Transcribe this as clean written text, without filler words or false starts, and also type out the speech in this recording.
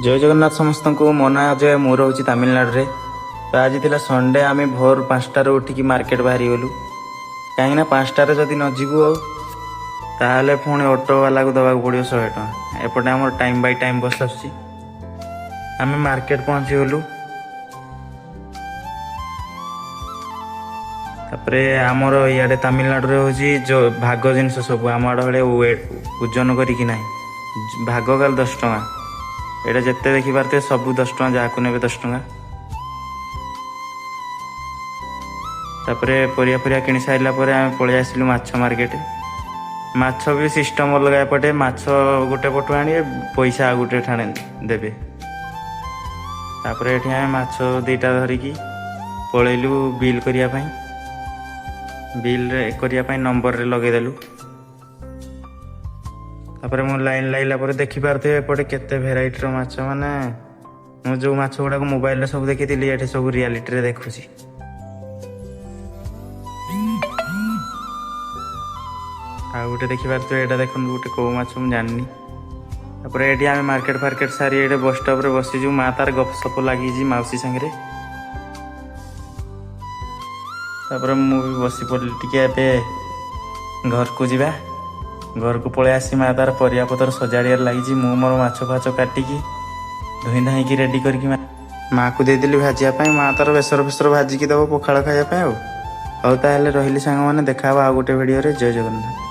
जय जगन्नाथ समस्त को मो ना अजय मु रोची तमिलनाडु तो आज थी संडे आम भोर 5टार उठिकी मार्केट बाहरी गलु कहीं 5टार जदि न जीवु ताहले पुणी ऑटो वाला को दबा पड़ो 100 टଙ୍କା एपटे आम टाइम बाय टाइम बस आस आम मार्केट पहुँची गलु तापर आमर इे तमिलनाडु हूँ जो भाग जिनस सब आम आड़े भाई ओजन करी ना भाग काल 10 टଙ୍କା एटा जिते देखिपारे सब 10 टଙ୍କା जहाँ ने 10 टଙ୍କା तापर परिया परिया किणी सारा आम पलि आसलु माछ मार्केट माछ भी सिस्टम अलग एपटे माछ गोटे पटु आने पैसा आ गोटे ठाणे देवे तापर ये आम माछ 2टा धरिकी पलैलु बिल करने बिल करने नंबर रे लगेदेलु तापर मु लाइन लाइला देखिपारे एपटे केते भेराइटर माछ माने मु जो माछ गुड़ा मोबाइल सब देखी ये सब रियालिटी रे देखुची आ गोटे देखिपारे यहाँ देखो गोटे कौ माछ मुझे जानी तापर ये आम मार्केट फार्केट सारी ये बस स्टॉप रे बसीजु माँ तार गपसप लगी मौसी सांगे तापर मु भी बसी पड़े टे घर को जीवा घर को पलि आसी माँ तार परियापतर सजाड़ लगी मु मोर माछ फाछ काटिकी धोई धाई रेडी करके माँ को देदेली भाजापी माँ तार बेसर फेसर भाजिकी दब पखाड़ खायापी आउ ताहले रही सांग मैंने देखा आ गोटे भिडियो रे जय जगन्नाथ।